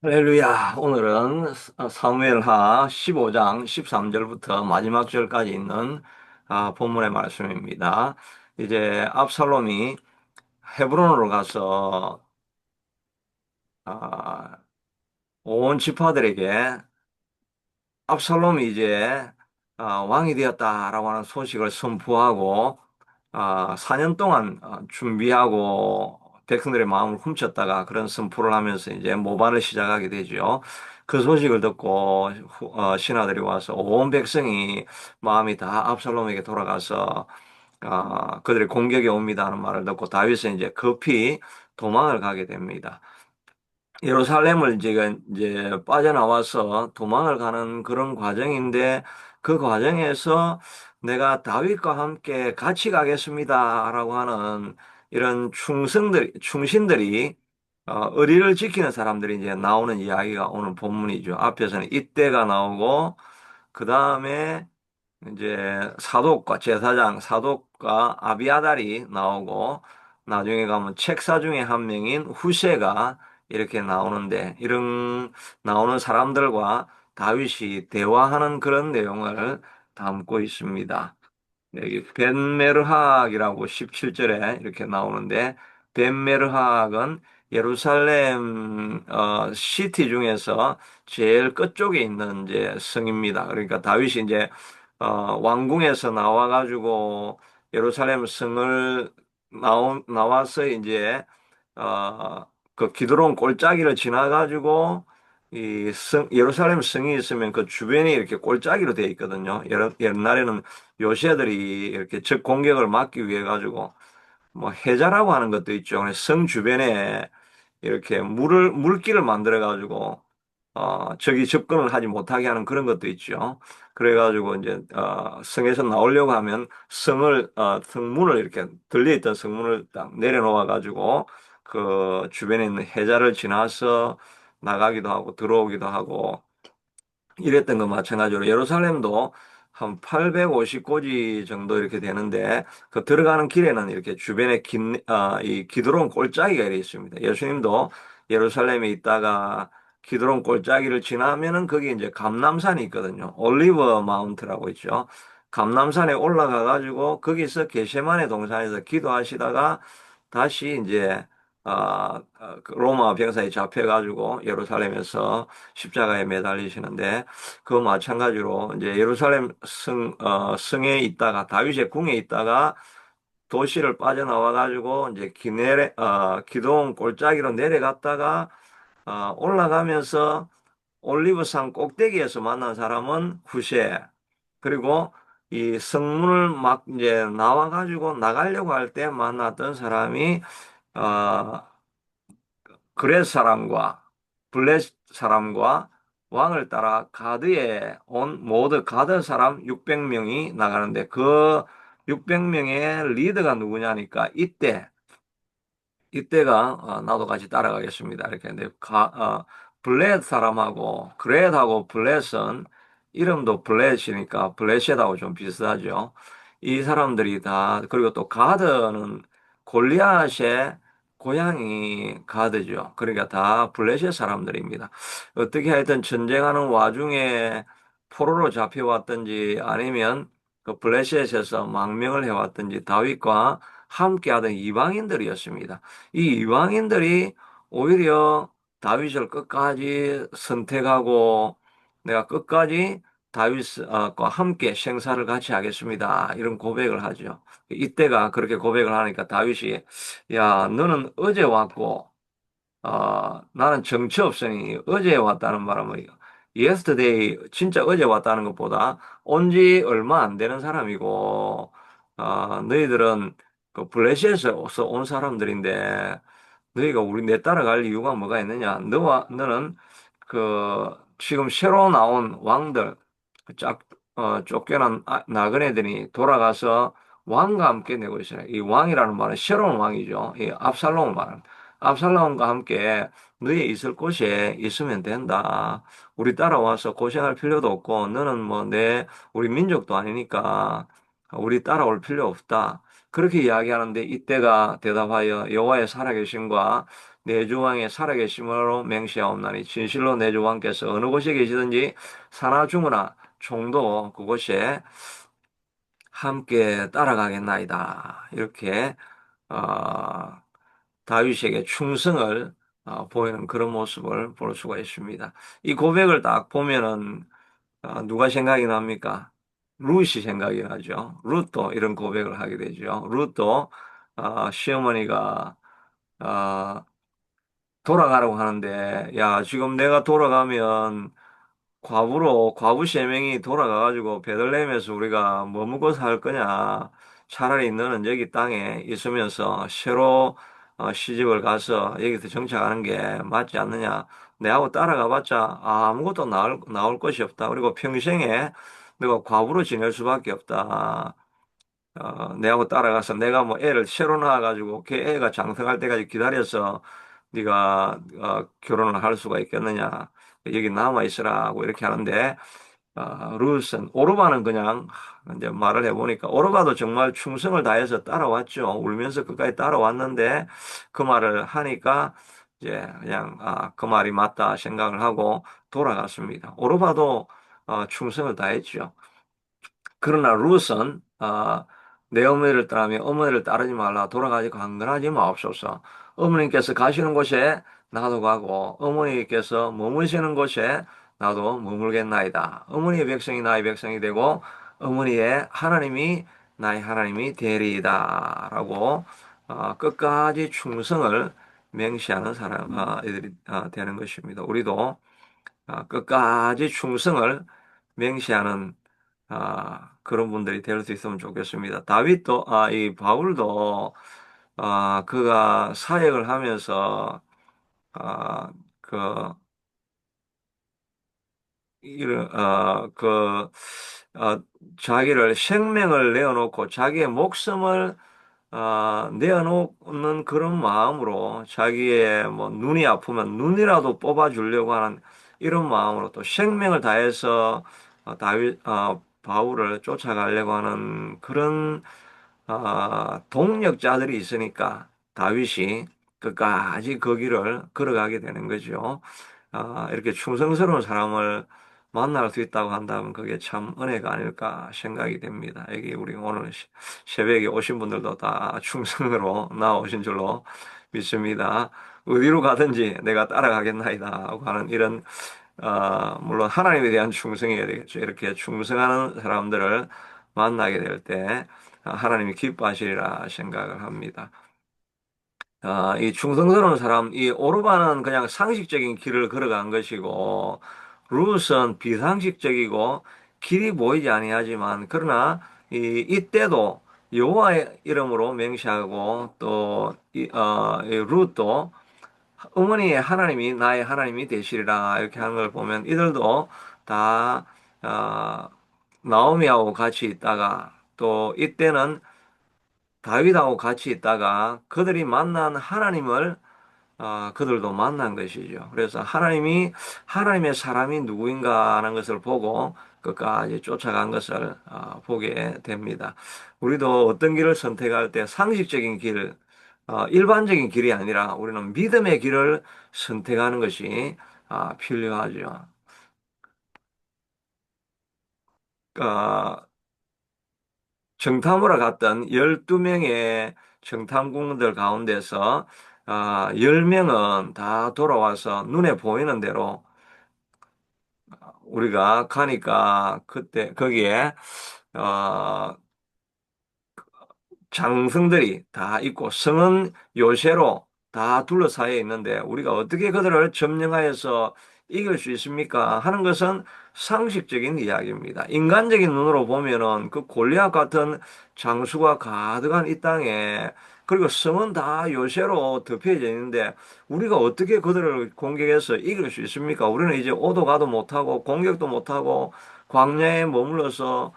할렐루야. 오늘은 사무엘하 15장 13절부터 마지막 절까지 있는 본문의 말씀입니다. 이제 압살롬이 헤브론으로 가서 아, 온 지파들에게 압살롬이 이제 왕이 되었다라고 하는 소식을 선포하고 4년 동안 준비하고 백성들의 마음을 훔쳤다가 그런 선포를 하면서 이제 모반을 시작하게 되죠. 그 소식을 듣고 신하들이 와서 온 백성이 마음이 다 압살롬에게 돌아가서 그들의 공격에 옵니다 하는 말을 듣고 다윗은 이제 급히 도망을 가게 됩니다. 예루살렘을 이제 빠져나와서 도망을 가는 그런 과정인데 그 과정에서 내가 다윗과 함께 같이 가겠습니다라고 하는 이런 충신들이 의리를 지키는 사람들이 이제 나오는 이야기가 오늘 본문이죠. 앞에서는 이때가 나오고 그 다음에 이제 사독과 제사장 사독과 아비아달이 나오고 나중에 가면 책사 중에 한 명인 후세가 이렇게 나오는데 이런 나오는 사람들과 다윗이 대화하는 그런 내용을 담고 있습니다. 여기 벤메르학이라고 17절에 이렇게 나오는데 벤메르학은 예루살렘 시티 중에서 제일 끝쪽에 있는 이제 성입니다. 그러니까 다윗이 이제 왕궁에서 나와가지고 예루살렘 성을 나와서 이제 그 기드론 골짜기를 지나가지고 예루살렘 성이 있으면 그 주변이 이렇게 골짜기로 되어 있거든요. 옛날에는 요새들이 이렇게 적 공격을 막기 위해 가지고 뭐 해자라고 하는 것도 있죠. 그래서 성 주변에 이렇게 물길을 만들어 가지고 적이 접근을 하지 못하게 하는 그런 것도 있죠. 그래 가지고 이제 성에서 나오려고 하면 성문을 이렇게 들려 있던 성문을 딱 내려놓아 가지고 그 주변에 있는 해자를 지나서 나가기도 하고 들어오기도 하고 이랬던 것 마찬가지로 예루살렘도 한 850고지 정도 이렇게 되는데 그 들어가는 길에는 이렇게 주변에 이 기드론 골짜기가 이렇게 있습니다. 예수님도 예루살렘에 있다가 기드론 골짜기를 지나면은 거기 이제 감람산이 있거든요. 올리브 마운트라고 있죠. 감람산에 올라가 가지고 거기서 겟세마네 동산에서 기도하시다가 다시 이제 그 로마 병사에 잡혀가지고 예루살렘에서 십자가에 매달리시는데 그 마찬가지로 이제 예루살렘 성에 있다가 다윗의 궁에 있다가 도시를 빠져나와 가지고 이제 기동 골짜기로 내려갔다가 올라가면서 올리브산 꼭대기에서 만난 사람은 후세. 그리고 이 성문을 막 이제 나와 가지고 나가려고 할 때 만났던 사람이 어, 그렛 사람과 블렛 사람과 왕을 따라 가드에 온 모두 가드 사람 600명이 나가는데 그 600명의 리더가 누구냐니까 이때가 나도 같이 따라가겠습니다. 이렇게 근데 블렛 사람하고 그렛하고 블렛은 이름도 블렛이니까 블렛이라고 좀 비슷하죠. 이 사람들이 다 그리고 또 가드는 골리앗의 고향이 가드죠. 그러니까 다 블렛의 사람들입니다. 어떻게 하여튼 전쟁하는 와중에 포로로 잡혀왔든지 아니면 그 블레셋에서 망명을 해왔든지 다윗과 함께하던 이방인들이었습니다. 이 이방인들이 오히려 다윗을 끝까지 선택하고 내가 끝까지 다윗과 함께 생사를 같이 하겠습니다. 이런 고백을 하죠. 이때가 그렇게 고백을 하니까 다윗이 야, 너는 어제 왔고 나는 정치 없으니 어제 왔다는 바람은 yesterday 진짜 어제 왔다는 것보다 온지 얼마 안 되는 사람이고 너희들은 그 블레셋에서 온 사람들인데 너희가 내 따라갈 이유가 뭐가 있느냐? 너는 그 지금 새로 나온 왕들 짝 쫓겨난 나그네들이 돌아가서 왕과 함께 내고 있어요. 이 왕이라는 말은 새로운 왕이죠. 이 압살롬을 말하는. 압살롬과 함께 너희 있을 곳에 있으면 된다. 우리 따라와서 고생할 필요도 없고 너는 우리 민족도 아니니까 우리 따라올 필요 없다. 그렇게 이야기하는데 이때가 대답하여 여호와의 살아계심과 내 주왕의 살아계심으로 맹세하옵나니 진실로 내 주왕께서 어느 곳에 계시든지 사나 죽으나 종도 그곳에 함께 따라가겠나이다. 이렇게 어, 다윗에게 충성을 보이는 그런 모습을 볼 수가 있습니다. 이 고백을 딱 보면은 누가 생각이 납니까? 룻이 생각이 나죠. 룻도 이런 고백을 하게 되죠. 룻도 시어머니가 아, 돌아가라고 하는데, 야, 지금 내가 돌아가면 과부 세 명이 돌아가가지고 베들레헴에서 우리가 뭐 먹고 살 거냐? 차라리 너는 여기 땅에 있으면서 새로 시집을 가서 여기서 정착하는 게 맞지 않느냐? 내하고 따라가봤자 아무것도 나올 것이 없다. 그리고 평생에 너가 과부로 지낼 수밖에 없다. 내하고 따라가서 내가 뭐 애를 새로 낳아가지고 걔 애가 장성할 때까지 기다려서 네가 결혼을 할 수가 있겠느냐? 여기 남아 있으라고 이렇게 하는데 룻은 오르바는 그냥 이제 말을 해보니까 오르바도 정말 충성을 다해서 따라왔죠. 울면서 끝까지 따라왔는데 그 말을 하니까 이제 그냥 그 말이 맞다 생각을 하고 돌아갔습니다. 오르바도 충성을 다했죠. 그러나 룻은 내 어머니를 따르며 어머니를 따르지 말라 돌아가지 강건하지 마옵소서. 어머니께서 가시는 곳에 나도 가고 어머니께서 머무시는 곳에 나도 머물겠나이다. 어머니의 백성이 나의 백성이 되고 어머니의 하나님이 나의 하나님이 되리이다라고 끝까지 충성을 맹세하는 사람 이들이 되는 것입니다. 우리도 끝까지 충성을 맹세하는 그런 분들이 될 수 있으면 좋겠습니다. 다윗도, 이 바울도, 그가 사역을 하면서, 아, 그, 이런, 어, 자기를 생명을 내어놓고 자기의 목숨을 내어놓는 그런 마음으로 자기의 뭐 눈이 아프면 눈이라도 뽑아주려고 하는 이런 마음으로 또 생명을 다해서 바울을 쫓아가려고 하는 그런 동력자들이 있으니까 다윗이 끝까지 그 길을 걸어가게 되는 거죠. 이렇게 충성스러운 사람을 만날 수 있다고 한다면 그게 참 은혜가 아닐까 생각이 됩니다. 여기 우리 오늘 새벽에 오신 분들도 다 충성으로 나오신 줄로 믿습니다. 어디로 가든지 내가 따라가겠나이다 하고 하는 이런 물론 하나님에 대한 충성해야 되겠죠. 이렇게 충성하는 사람들을 만나게 될 때 하나님이 기뻐하시리라 생각을 합니다. 이 충성스러운 사람, 이 오르반은 그냥 상식적인 길을 걸어간 것이고, 룻은 비상식적이고 길이 보이지 아니하지만, 그러나 이때도 여호와의 이름으로 맹세하고 이 룻도 어머니의 하나님이 나의 하나님이 되시리라 이렇게 하는 걸 보면 이들도 다 어, 나오미하고 같이 있다가 또 이때는 다윗하고 같이 있다가 그들이 만난 하나님을 그들도 만난 것이죠. 그래서 하나님의 사람이 누구인가 하는 것을 보고 끝까지 쫓아간 것을 보게 됩니다. 우리도 어떤 길을 선택할 때 상식적인 길, 일반적인 길이 아니라 우리는 믿음의 길을 선택하는 것이 필요하죠. 어, 정탐으로 갔던 12명의 정탐꾼들 가운데서 10명은 다 돌아와서 눈에 보이는 대로 우리가 가니까 그때 거기에 어, 장성들이 다 있고 성은 요새로 다 둘러싸여 있는데 우리가 어떻게 그들을 점령하여서 이길 수 있습니까? 하는 것은 상식적인 이야기입니다. 인간적인 눈으로 보면은 그 골리앗 같은 장수가 가득한 이 땅에 그리고 성은 다 요새로 덮여져 있는데 우리가 어떻게 그들을 공격해서 이길 수 있습니까? 우리는 이제 오도 가도 못하고 공격도 못하고 광야에 머물러서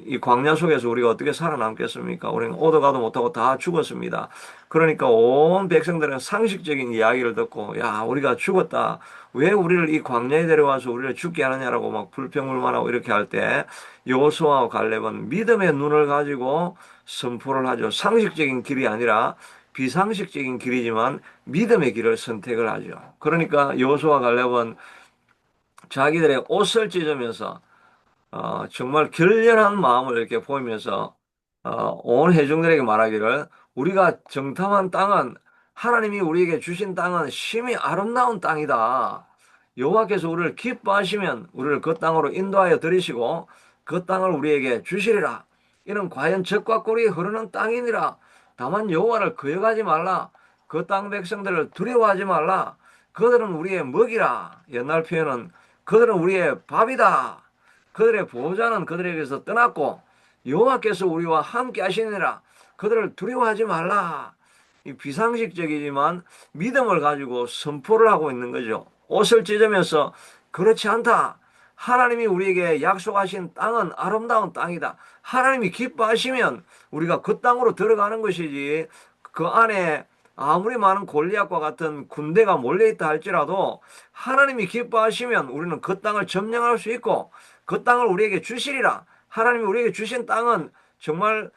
이 광야 속에서 우리가 어떻게 살아남겠습니까? 우리는 오도 가도 못하고 다 죽었습니다. 그러니까 온 백성들은 상식적인 이야기를 듣고, 야, 우리가 죽었다. 왜 우리를 이 광야에 데려와서 우리를 죽게 하느냐라고 막 불평불만하고 이렇게 할 때, 여호수아와 갈렙은 믿음의 눈을 가지고 선포를 하죠. 상식적인 길이 아니라 비상식적인 길이지만 믿음의 길을 선택을 하죠. 그러니까 여호수아 갈렙은 자기들의 옷을 찢으면서 정말 결연한 마음을 이렇게 보이면서 온 회중들에게 말하기를 우리가 정탐한 땅은 하나님이 우리에게 주신 땅은 심히 아름다운 땅이다. 여호와께서 우리를 기뻐하시면 우리를 그 땅으로 인도하여 들이시고 그 땅을 우리에게 주시리라. 이는 과연 젖과 꿀이 흐르는 땅이니라. 다만 여호와를 거역하지 말라. 그 땅 백성들을 두려워하지 말라. 그들은 우리의 먹이라. 옛날 표현은 그들은 우리의 밥이다. 그들의 보호자는 그들에게서 떠났고 여호와께서 우리와 함께 하시느니라. 그들을 두려워하지 말라. 이 비상식적이지만 믿음을 가지고 선포를 하고 있는 거죠. 옷을 찢으면서 그렇지 않다. 하나님이 우리에게 약속하신 땅은 아름다운 땅이다. 하나님이 기뻐하시면 우리가 그 땅으로 들어가는 것이지 그 안에 아무리 많은 골리앗과 같은 군대가 몰려있다 할지라도 하나님이 기뻐하시면 우리는 그 땅을 점령할 수 있고 그 땅을 우리에게 주시리라. 하나님이 우리에게 주신 땅은 정말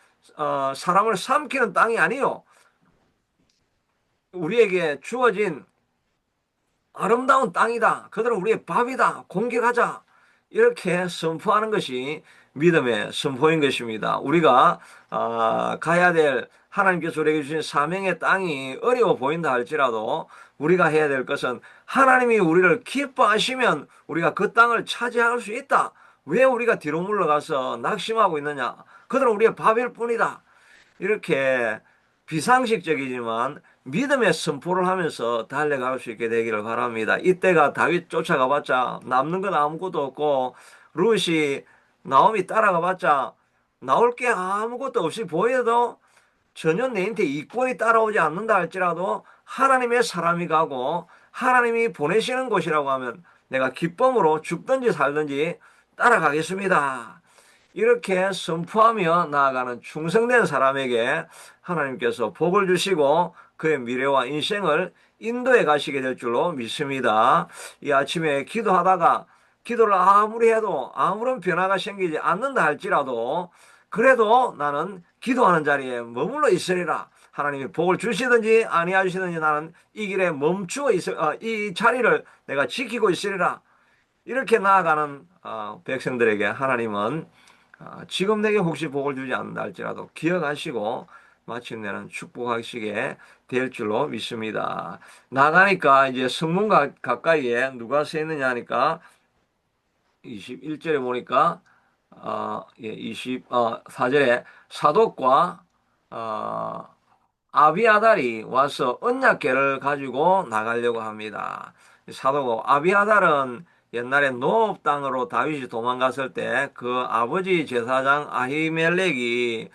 사람을 삼키는 땅이 아니요. 우리에게 주어진 아름다운 땅이다. 그들은 우리의 밥이다. 공격하자. 이렇게 선포하는 것이 믿음의 선포인 것입니다. 우리가 가야 될 하나님께서 우리에게 주신 사명의 땅이 어려워 보인다 할지라도 우리가 해야 될 것은 하나님이 우리를 기뻐하시면 우리가 그 땅을 차지할 수 있다. 왜 우리가 뒤로 물러가서 낙심하고 있느냐? 그들은 우리의 밥일 뿐이다. 이렇게 비상식적이지만 믿음의 선포를 하면서 달려갈 수 있게 되기를 바랍니다. 이때가 다윗 쫓아가봤자 남는 건 아무것도 없고 룻이 나오미 따라가봤자 나올 게 아무것도 없이 보여도 전혀 내한테 이권이 따라오지 않는다 할지라도 하나님의 사람이 가고 하나님이 보내시는 곳이라고 하면 내가 기쁨으로 죽든지 살든지 따라가겠습니다. 이렇게 선포하며 나아가는 충성된 사람에게 하나님께서 복을 주시고 그의 미래와 인생을 인도해 가시게 될 줄로 믿습니다. 이 아침에 기도하다가 기도를 아무리 해도 아무런 변화가 생기지 않는다 할지라도 그래도 나는 기도하는 자리에 머물러 있으리라. 하나님이 복을 주시든지 아니하시든지 나는 이 길에 멈추어 있을, 이 자리를 내가 지키고 있으리라. 이렇게 나아가는 백성들에게 하나님은 지금 내게 혹시 복을 주지 않는다 할지라도 기억하시고 마침내는 축복하시게 될 줄로 믿습니다. 나가니까 이제 성문 가까이에 누가 서 있느냐 하니까 21절에 보니까 4절에 사독과 어, 아비아달이 와서 언약궤를 가지고 나가려고 합니다. 사도고 아비아달은 옛날에 노업 땅으로 다윗이 도망갔을 때 그 아버지 제사장 아히멜렉이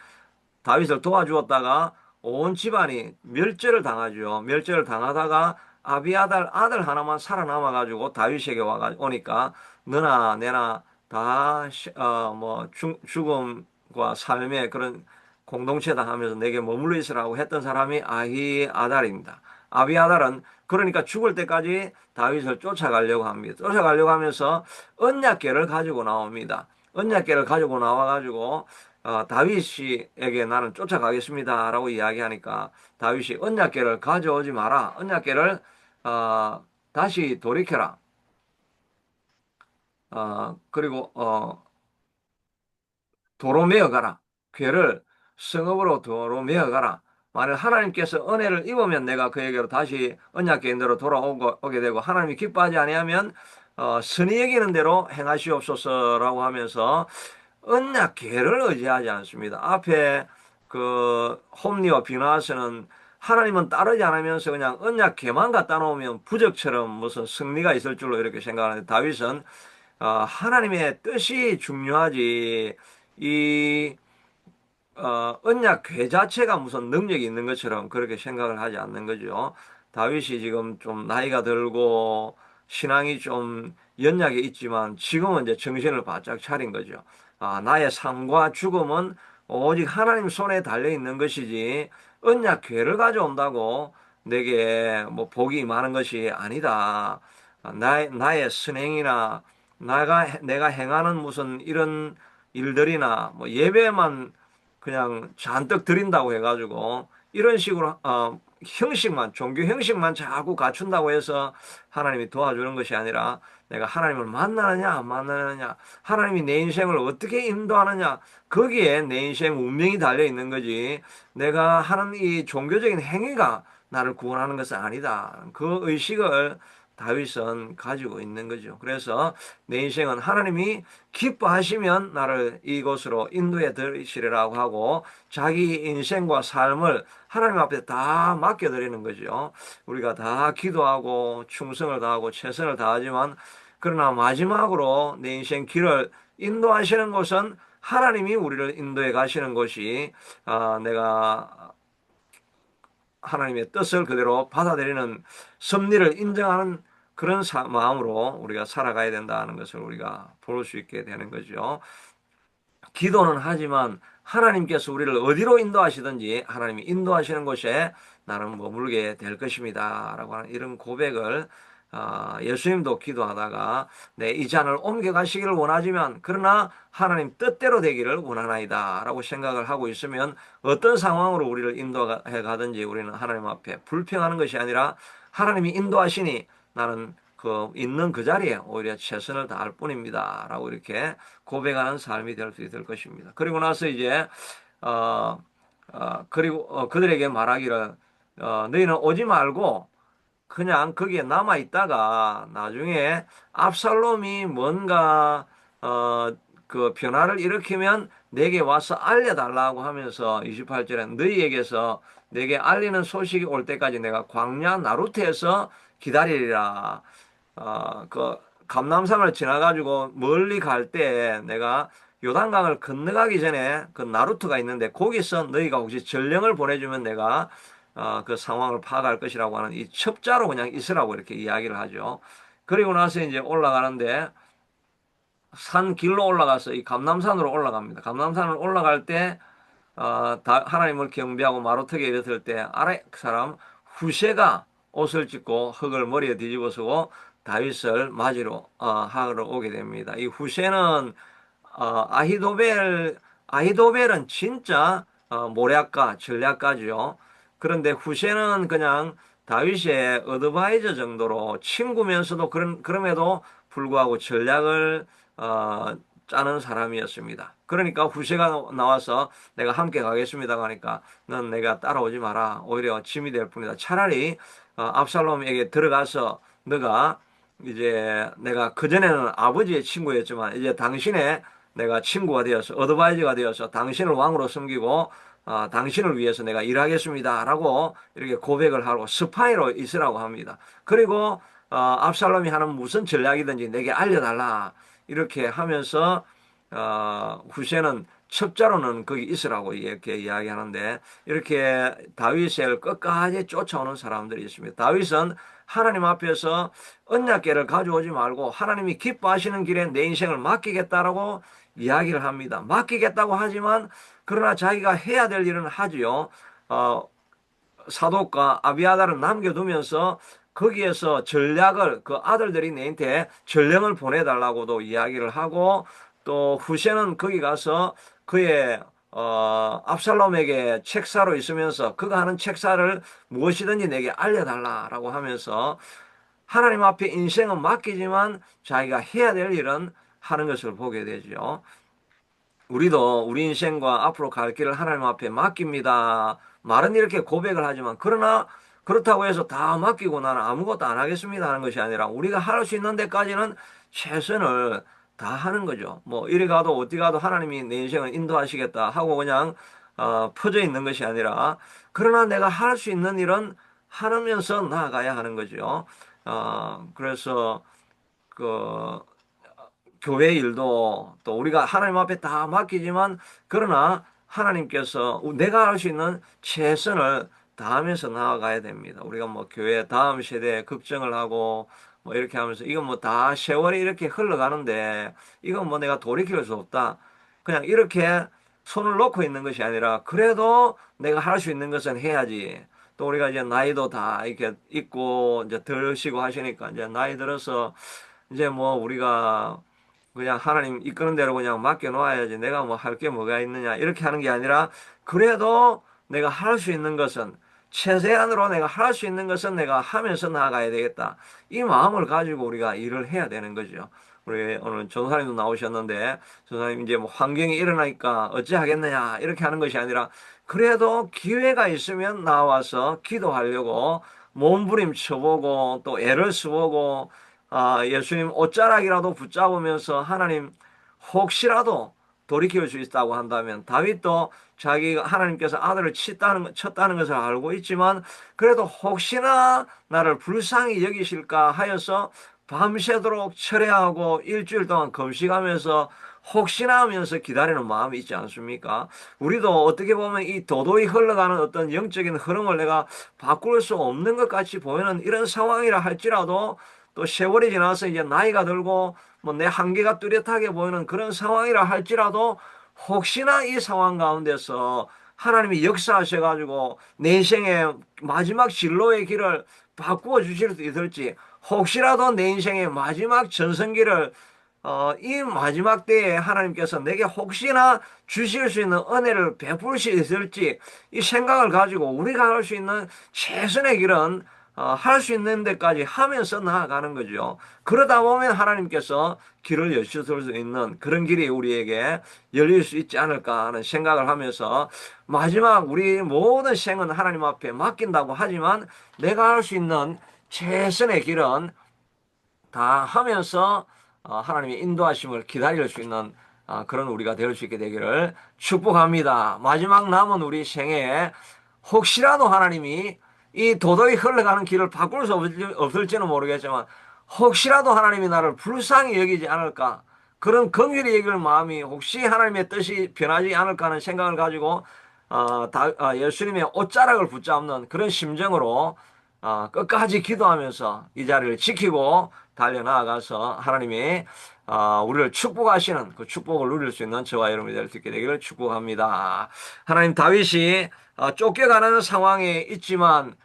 다윗을 도와주었다가 온 집안이 멸절을 당하죠. 멸절을 당하다가 아비아달 아들 하나만 살아남아 가지고 다윗에게 오니까 너나 내나 다 죽음과 삶의 그런 공동체다 하면서 내게 머물러 있으라고 했던 사람이 아히아달입니다. 아비아달은 그러니까 죽을 때까지 다윗을 쫓아가려고 합니다. 쫓아가려고 하면서 언약궤를 가지고 나옵니다. 언약궤를 가지고 나와가지고 다윗에게 나는 쫓아가겠습니다라고 이야기하니까 다윗이 언약궤를 가져오지 마라. 언약궤를 다시 돌이켜라. 그리고 도로 메어가라. 괴를 성읍으로 도로 메어가라. 만일 하나님께서 은혜를 입으면 내가 그에게로 다시 언약궤인대로 돌아오게 되고 하나님이 기뻐하지 아니하면 선히 여기는 대로 행하시옵소서라고 하면서 언약궤를 의지하지 않습니다. 앞에 그 홈리와 비나와서는 하나님은 따르지 않으면서 그냥 언약궤만 갖다 놓으면 부적처럼 무슨 승리가 있을 줄로 이렇게 생각하는데 다윗은 하나님의 뜻이 중요하지 이 언약 궤 자체가 무슨 능력이 있는 것처럼 그렇게 생각을 하지 않는 거죠. 다윗이 지금 좀 나이가 들고 신앙이 좀 연약해 있지만 지금은 이제 정신을 바짝 차린 거죠. 나의 삶과 죽음은 오직 하나님 손에 달려 있는 것이지 언약 궤를 가져온다고 내게 뭐 복이 많은 것이 아니다. 나의 선행이나 내가 행하는 무슨 이런 일들이나 뭐 예배만 그냥 잔뜩 드린다고 해가지고 이런 식으로 형식만 종교 형식만 자꾸 갖춘다고 해서 하나님이 도와주는 것이 아니라 내가 하나님을 만나느냐 안 만나느냐 하나님이 내 인생을 어떻게 인도하느냐 거기에 내 인생 운명이 달려 있는 거지 내가 하는 이 종교적인 행위가 나를 구원하는 것은 아니다. 그 의식을 다윗은 가지고 있는 거죠. 그래서 내 인생은 하나님이 기뻐하시면 나를 이곳으로 인도해 드리시리라고 하고 자기 인생과 삶을 하나님 앞에 다 맡겨드리는 거죠. 우리가 다 기도하고 충성을 다하고 최선을 다하지만 그러나 마지막으로 내 인생 길을 인도하시는 곳은 하나님이 우리를 인도해 가시는 곳이 내가 하나님의 뜻을 그대로 받아들이는 섭리를 인정하는 그런 마음으로 우리가 살아가야 된다는 것을 우리가 볼 수 있게 되는 거죠. 기도는 하지만 하나님께서 우리를 어디로 인도하시든지 하나님이 인도하시는 곳에 나는 머물게 될 것입니다. 라고 하는 이런 고백을 예수님도 기도하다가 내 이 잔을 옮겨가시기를 원하지만 그러나 하나님 뜻대로 되기를 원하나이다 라고 생각을 하고 있으면 어떤 상황으로 우리를 인도해 가든지 우리는 하나님 앞에 불평하는 것이 아니라 하나님이 인도하시니 나는 그 있는 그 자리에 오히려 최선을 다할 뿐입니다. 라고 이렇게 고백하는 삶이 될 수 있을 것입니다. 그리고 나서 이제 그리고 그들에게 말하기를 너희는 오지 말고 그냥 거기에 남아 있다가 나중에 압살롬이 뭔가 그 변화를 일으키면 내게 와서 알려달라고 하면서 28절에 너희에게서 내게 알리는 소식이 올 때까지 내가 광야 나루트에서 기다리리라. 그 감람산을 지나가지고 멀리 갈 때 내가 요단강을 건너가기 전에 그 나루트가 있는데 거기서 너희가 혹시 전령을 보내주면 내가 그 상황을 파악할 것이라고 하는 이 첩자로 그냥 있으라고 이렇게 이야기를 하죠. 그리고 나서 이제 올라가는데 산 길로 올라가서 이 감람산으로 올라갑니다. 감람산을 올라갈 때 하나님을 경배하고 마루턱에 이르렀을 때 아래 사람 후세가 옷을 찢고 흙을 머리에 뒤집어쓰고 다윗을 맞으러 하러 오게 됩니다. 이 후세는 아히도벨은 진짜 모략가, 전략가죠. 그런데 후세는 그냥 다윗의 어드바이저 정도로 친구면서도 그럼에도 불구하고 전략을 어, 짜는 사람이었습니다. 그러니까 후세가 나와서 내가 함께 가겠습니다 하니까 넌 내가 따라오지 마라. 오히려 짐이 될 뿐이다. 차라리 압살롬에게 들어가서 너가 이제 내가 그전에는 아버지의 친구였지만 이제 당신의 내가 친구가 되어서 어드바이저가 되어서 당신을 왕으로 섬기고 당신을 위해서 내가 일하겠습니다. 라고 이렇게 고백을 하고 스파이로 있으라고 합니다. 그리고 압살롬이 하는 무슨 전략이든지 내게 알려달라. 이렇게 하면서 후세는 첩자로는 거기 있으라고 이렇게 이야기하는데 이렇게 다윗을 끝까지 쫓아오는 사람들이 있습니다. 다윗은 하나님 앞에서 언약궤를 가져오지 말고 하나님이 기뻐하시는 길에 내 인생을 맡기겠다라고 이야기를 합니다. 맡기겠다고 하지만 그러나 자기가 해야 될 일은 하지요. 어, 사독과 아비아달을 남겨두면서 거기에서 전략을 그 아들들이 내한테 전령을 보내달라고도 이야기를 하고 또 후세는 거기 가서 그의 압살롬에게 책사로 있으면서 그가 하는 책사를 무엇이든지 내게 알려달라라고 하면서 하나님 앞에 인생은 맡기지만 자기가 해야 될 일은 하는 것을 보게 되죠. 우리도 우리 인생과 앞으로 갈 길을 하나님 앞에 맡깁니다. 말은 이렇게 고백을 하지만 그러나 그렇다고 해서 다 맡기고 나는 아무것도 안 하겠습니다 하는 것이 아니라 우리가 할 수 있는 데까지는 최선을 다 하는 거죠. 뭐 이리 가도 어디 가도 하나님이 내 인생을 인도하시겠다 하고 그냥 퍼져 있는 것이 아니라 그러나 내가 할 수 있는 일은 하면서 나아가야 하는 거죠. 그래서 그 교회 일도 또 우리가 하나님 앞에 다 맡기지만 그러나 하나님께서 내가 할 수 있는 최선을 다하면서 나아가야 됩니다. 우리가 뭐 교회 다음 세대에 걱정을 하고 뭐 이렇게 하면서 이건 뭐 다 세월이 이렇게 흘러가는데 이건 뭐 내가 돌이킬 수 없다. 그냥 이렇게 손을 놓고 있는 것이 아니라 그래도 내가 할 수 있는 것은 해야지. 또 우리가 이제 나이도 다 이렇게 있고 이제 들으시고 하시니까 이제 나이 들어서 이제 뭐 우리가 그냥 하나님 이끄는 대로 그냥 맡겨 놓아야지 내가 뭐 할 게 뭐가 있느냐 이렇게 하는 게 아니라 그래도 내가 할 수 있는 것은 최대한으로 내가 할 수 있는 것은 내가 하면서 나아가야 되겠다. 이 마음을 가지고 우리가 일을 해야 되는 거죠. 우리 오늘 전사님도 나오셨는데 전사님 이제 뭐 환경이 일어나니까 어찌 하겠느냐 이렇게 하는 것이 아니라 그래도 기회가 있으면 나와서 기도하려고 몸부림 쳐보고 또 애를 써보고 예수님 옷자락이라도 붙잡으면서 하나님 혹시라도 돌이킬 수 있다고 한다면 다윗도 자기가 하나님께서 아들을 쳤다는 것을 알고 있지만 그래도 혹시나 나를 불쌍히 여기실까 하여서 밤새도록 철회하고 일주일 동안 금식하면서 혹시나 하면서 기다리는 마음이 있지 않습니까? 우리도 어떻게 보면 이 도도히 흘러가는 어떤 영적인 흐름을 내가 바꿀 수 없는 것 같이 보이는 이런 상황이라 할지라도 또 세월이 지나서 이제 나이가 들고 뭐 내 한계가 뚜렷하게 보이는 그런 상황이라 할지라도 혹시나 이 상황 가운데서 하나님이 역사하셔가지고 내 인생의 마지막 진로의 길을 바꾸어 주실 수 있을지 혹시라도 내 인생의 마지막 전성기를 이 마지막 때에 하나님께서 내게 혹시나 주실 수 있는 은혜를 베풀 수 있을지 이 생각을 가지고 우리가 할 수 있는 최선의 길은 할 수 있는 데까지 하면서 나아가는 거죠. 그러다 보면 하나님께서 길을 여실 수 있는 그런 길이 우리에게 열릴 수 있지 않을까 하는 생각을 하면서 마지막 우리 모든 생은 하나님 앞에 맡긴다고 하지만 내가 할 수 있는 최선의 길은 다 하면서 하나님의 인도하심을 기다릴 수 있는 그런 우리가 될 수 있게 되기를 축복합니다. 마지막 남은 우리 생에 혹시라도 하나님이 이 도덕이 흘러가는 길을 바꿀 수 없을지는 모르겠지만 혹시라도 하나님이 나를 불쌍히 여기지 않을까 그런 긍휼히 여길 마음이 혹시 하나님의 뜻이 변하지 않을까 하는 생각을 가지고 예수님의 옷자락을 붙잡는 그런 심정으로 끝까지 기도하면서 이 자리를 지키고 달려나가서 하나님이 우리를 축복하시는 그 축복을 누릴 수 있는 저와 여러분이 될 수 있게 되기를 축복합니다. 하나님 다윗이 쫓겨가는 상황에 있지만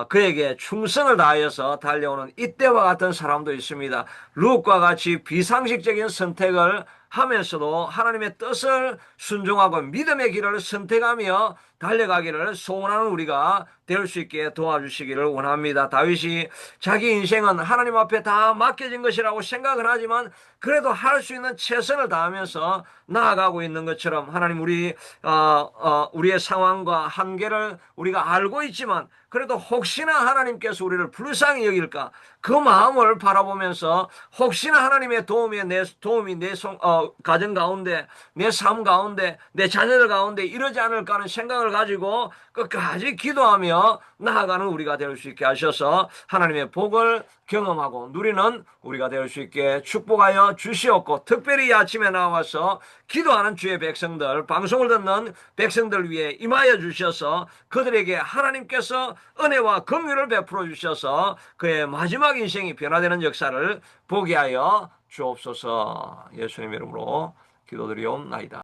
그에게 충성을 다하여서 달려오는 이때와 같은 사람도 있습니다. 룻과 같이 비상식적인 선택을 하면서도 하나님의 뜻을 순종하고 믿음의 길을 선택하며 달려가기를 소원하는 우리가 될 수 있게 도와주시기를 원합니다. 다윗이 자기 인생은 하나님 앞에 다 맡겨진 것이라고 생각을 하지만 그래도 할 수 있는 최선을 다하면서 나아가고 있는 것처럼 하나님 우리의 상황과 한계를 우리가 알고 있지만 그래도 혹시나 하나님께서 우리를 불쌍히 여길까 그 마음을 바라보면서 혹시나 하나님의 도움이 내 가정 가운데 내 삶 가운데 내 자녀들 가운데 이러지 않을까 하는 생각을 가지고 끝까지 기도하며 나아가는 우리가 될 수 있게 하셔서 하나님의 복을 경험하고 누리는 우리가 될 수 있게 축복하여 주시옵고 특별히 이 아침에 나와서 기도하는 주의 백성들 방송을 듣는 백성들 위해 임하여 주셔서 그들에게 하나님께서 은혜와 긍휼을 베풀어 주셔서 그의 마지막 인생이 변화되는 역사를 보게 하여 주옵소서. 예수님 이름으로 기도드리옵나이다.